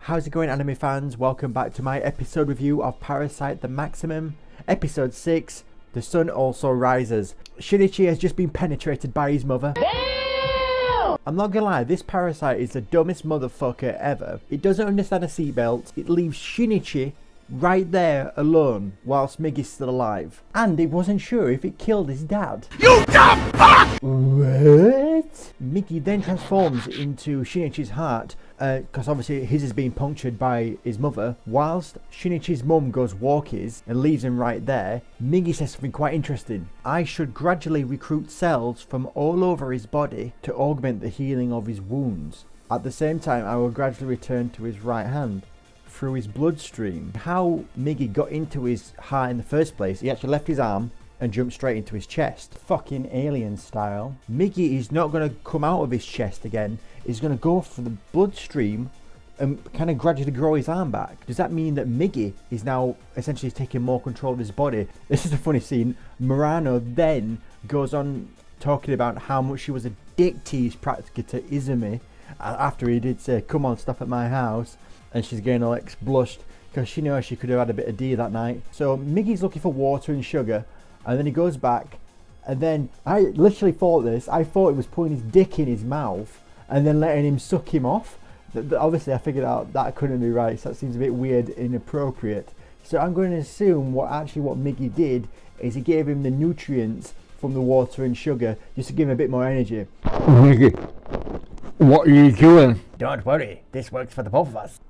How's it going, anime fans? Welcome back to my episode review of Parasyte the Maximum, episode 6, The Sun Also Rises. Shinichi has just been penetrated by his mother. Damn! I'm not gonna lie, this Parasyte is the dumbest motherfucker ever. It doesn't understand a seatbelt, it leaves Shinichi right there alone whilst Miggy's still alive. And it wasn't sure if it killed his dad. You dumb fuck! What? Miggy then transforms into Shinichi's heart, because obviously his is being punctured by his mother. Whilst Shinichi's mum goes walkies and leaves him right there, Miggy says something quite interesting. I should gradually recruit cells from all over his body to augment the healing of his wounds. At the same time, I will gradually return to his right hand through his bloodstream. How Miggy got into his heart in the first place, he actually left his arm and jumped straight into his chest. Fucking alien style. Miggy is not going to come out of his chest again. He's going to go for the bloodstream and kind of gradually grow his arm back. Does that mean that Miggy is now essentially taking more control of his body? This is a funny scene. Murano then goes on talking about how much she was a dick tease practically to Izumi after he did say, "Come on, stop at my house." And she's getting all blushed because she knows she could have had a bit of D that night. So Miggy's looking for water and sugar, and then he goes back, and then I literally thought this. I thought he was putting his dick in his mouth and then letting him suck him off. Obviously I figured out that couldn't be right, so that seems a bit weird, inappropriate. So I'm going to assume what Miggy did is he gave him the nutrients from the water and sugar just to give him a bit more energy. Miggy, what are you doing? Don't worry, this works for the both of us.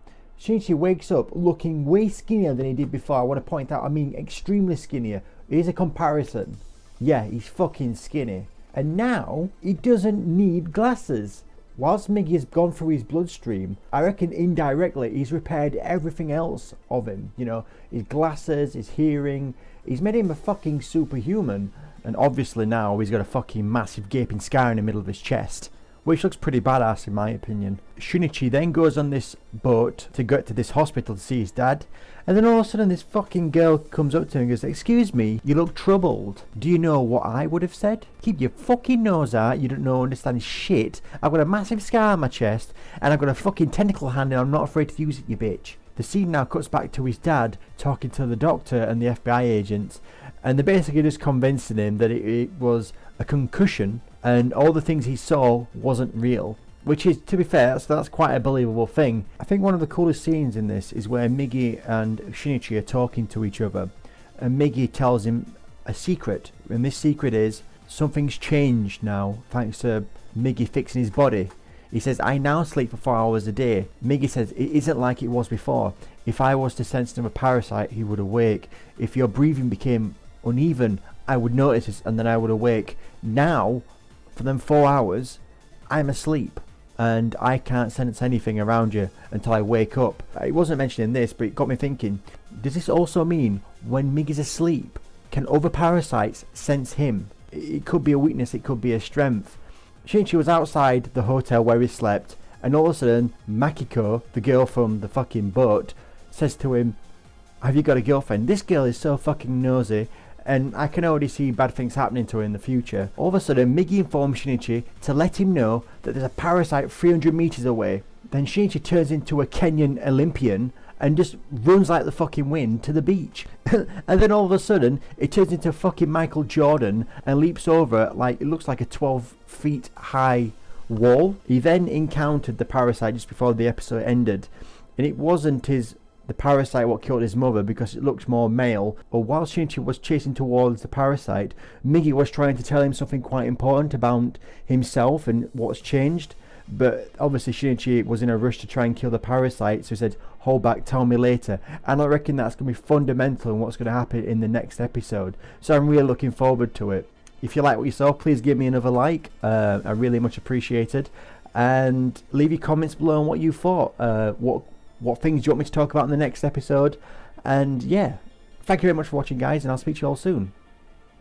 Shinichi wakes up looking way skinnier than he did before. I want to point out, I mean extremely skinnier. Here's a comparison. Yeah, he's fucking skinny. And now, he doesn't need glasses. Whilst Miggy has gone through his bloodstream, I reckon indirectly he's repaired everything else of him. You know, his glasses, his hearing. He's made him a fucking superhuman. And obviously now he's got a fucking massive gaping scar in the middle of his chest, which looks pretty badass in my opinion. Shinichi then goes on this boat to get to this hospital to see his dad, and then all of a sudden this fucking girl comes up to him and goes, "Excuse me, you look troubled." Do you know what I would have said? Keep your fucking nose out, you don't understand shit. I've got a massive scar on my chest, and I've got a fucking tentacle hand and I'm not afraid to use it, you bitch. The scene now cuts back to his dad talking to the doctor and the FBI agents, and they're basically just convincing him that it was a concussion and all the things he saw wasn't real. Which is, to be fair, that's quite a believable thing. I think one of the coolest scenes in this is where Miggy and Shinichi are talking to each other, and Miggy tells him a secret, and this secret is something's changed now thanks to Miggy fixing his body. He says, "I now sleep for 4 hours a day." Miggy says, "It isn't like it was before. If I was to sense him a parasite, he would awake. If your breathing became uneven, I would notice it and then I would awake. Now, for them 4 hours, I'm asleep and I can't sense anything around you until I wake up." It wasn't mentioned in this, but it got me thinking, does this also mean when Miggy's asleep, can other parasites sense him? It could be a weakness, it could be a strength. Shinichi was outside the hotel where he slept, and all of a sudden Makiko, the girl from the fucking boat, says to him, "Have you got a girlfriend?" This girl is so fucking nosy, and I can already see bad things happening to her in the future. All of a sudden, Miggy informs Shinichi to let him know that there's a parasite 300 meters away. Then Shinichi turns into a Kenyan Olympian and just runs like the fucking wind to the beach. And then all of a sudden, it turns into fucking Michael Jordan and leaps over like it looks like a 12 feet high wall. He then encountered the parasite just before the episode ended, and it wasn't the parasite what killed his mother because it looked more male. But while Shinichi was chasing towards the parasite, Miggy was trying to tell him something quite important about himself and what's changed. But obviously Shinichi was in a rush to try and kill the parasite, so he said, "Hold back, tell me later." And I reckon that's going to be fundamental in what's going to happen in the next episode. So I'm really looking forward to it. If you like what you saw, please give me another like. I really much appreciate it. And leave your comments below on what you thought. What things do you want me to talk about in the next episode? And yeah, thank you very much for watching, guys, and I'll speak to you all soon.